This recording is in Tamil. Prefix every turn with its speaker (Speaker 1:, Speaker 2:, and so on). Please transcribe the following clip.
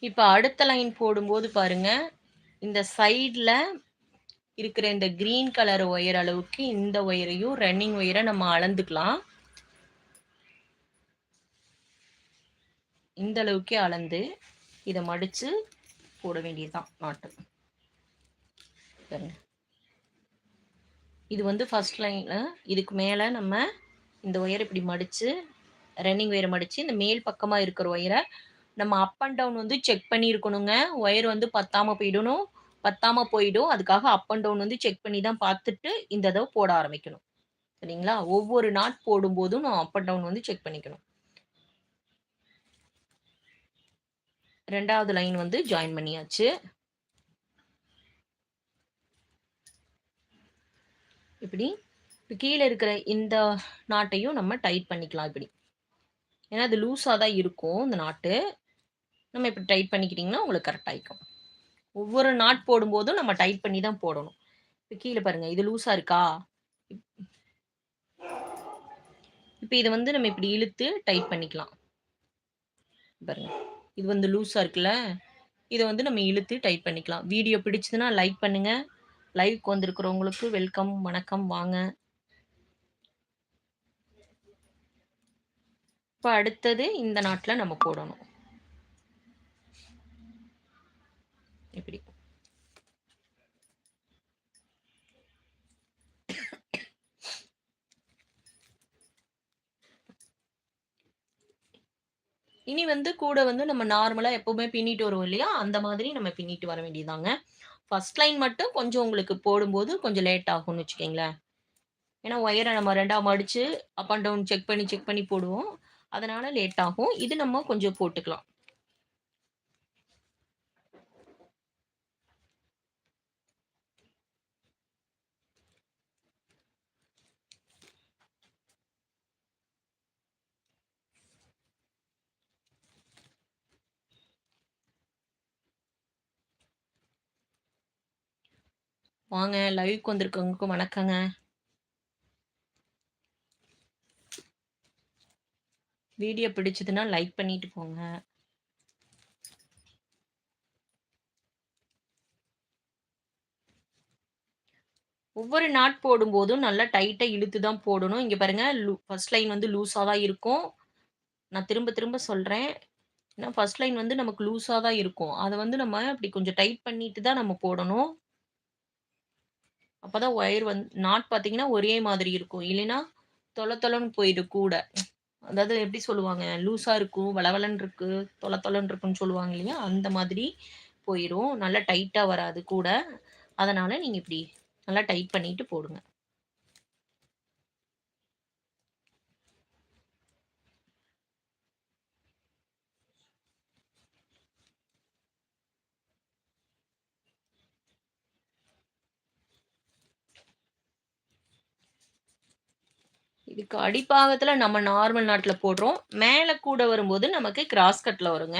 Speaker 1: இப்ப அடுத்த லைன் போடும்போது பாருங்க, இந்த சைட்ல இருக்கிற இந்த கிரீன் கலர் ஒயர் அளவுக்கு இந்த ஒயரையும் ரன்னிங் ஒயர நம்ம அளந்துக்கலாம். இந்த அளவுக்கே அளந்து இத மடிச்சு போட வேண்டியதுதான் நாட்டு. பாருங்க. இது வந்து ஃபர்ஸ்ட் லைன்ல இதுக்கு மேல நம்ம இந்த ஒயர் இப்படி மடிச்சு ரன்னிங் ஒயர மடிச்சு இந்த மேல் பக்கமா இருக்கிற ஒயர நம்ம அப் அண்ட் டவுன் வந்து செக் பண்ணியிருக்கணுங்க. ஒயர் வந்து பத்தாம போயிடணும். பத்தாம போயிடும். அதுக்காக அப் அண்ட் டவுன் வந்து செக் பண்ணி தான் பார்த்துட்டு இந்த இத போட ஆரம்பிக்கணும். சரிங்களா? ஒவ்வொரு நாட் போடும்போதும் நான் அப் அண்ட் டவுன் வந்து செக் பண்ணிக்கணும். 2வது லைன் வந்து ஜாயின் பண்ணியாச்சு. இப்படி கீழ இருக்கிற இந்த நாட்டையும் நம்ம டைட் பண்ணிக்கலாம் இப்படி. ஏன்னா அது லூஸா தான் இருக்கும் இந்த நாட்டு. நம்ம இப்படி டைட் பண்ணிக்கிட்டீங்கன்னா உங்களுக்கு கரெக்ட்டா ஆயிக்கும். ஒவ்வொரு நாட் போடும்போதும் நம்ம டைட் பண்ணி தான் போடணும். இப்ப கீழ பாருங்க. இது லூஸா இருக்கா? இப்ப இத வந்து நம்ம இப்படி இழுத்து டைட் பண்ணிக்கலாம். பாருங்க. இது வந்து லூஸா இருக்குல்ல. இத வந்து நம்ம இழுத்து டைட் பண்ணிக்கலாம். வீடியோ பிடிச்சதுன்னா லைக் பண்ணுங்க. லைவ்க்கு வந்திருக்கிறவங்களுக்கு வெல்கம், வணக்கம், வாங்க. இப்ப அடுத்தது இந்த நாட்ல நம்ம போடணும். இப்படி. இனி வந்து கூட வந்து நம்ம நார்மலா எப்பவுமே பின்னிட்டு வருவோம் இல்லையா? அந்த மாதிரி நம்ம பின்னிட்டு வர வேண்டியதுதாங்க. ஃபர்ஸ்ட் லைன் மட்டும் கொஞ்சம் உங்களுக்கு போடும்போது கொஞ்சம் லேட் ஆகும்னு வச்சுக்கங்களேன். ஏன்னா ஒயர நம்ம 2ஆ மடிச்சு அப் அண்ட் டவுன் செக் பண்ணி போடுவோம். அதனால லேட் ஆகும். இது நம்ம கொஞ்சம் போட்டுக்கலாம். வாங்க லைவ்க்கு வந்திருக்கவங்களுக்கு வணக்கங்க. வீடியோ பிடிச்சதுன்னா லைக் பண்ணிட்டு போங்க. ஒவ்வொரு நாட் போடும்போதும் நல்லா டைட்டா இழுத்து தான் போடணும். இங்க பாருங்க ஃபர்ஸ்ட் லைன் வந்து லூஸா தான் இருக்கும். நான் திரும்ப திரும்ப சொல்றேன். ஏன்னா ஃபர்ஸ்ட் லைன் வந்து நமக்கு லூஸா தான் இருக்கும். அத வந்து நம்ம இப்டி கொஞ்சம் டைட் பண்ணிட்டு தான் நம்ம போடணும். அப்பதான் ஒயர் நாட் பார்த்தீங்கன்னா, ஒரே மாதிரி இருக்கும். இல்லைன்னா தொல தொலன்னு போயிடும் கூட. அதாவது எப்படி சொல்லுவாங்க? லூஸா இருக்கும், வளவளன்னு இருக்கு, தொல தொலன்னு இருக்குன்னு சொல்லுவாங்க இல்லையா? அந்த மாதிரி போயிரும். நல்லா டைட்டா வராது கூட. அதனால நீங்க இப்டி நல்லா டைட் பண்ணிட்டு போடுங்க. இதுக்கு அடிப்பாகத்துல நம்ம நார்மல் நாட்ல போடுறோம். மேல கூட வரும்போது நமக்கு கிராஸ் கட்ல வருங்க.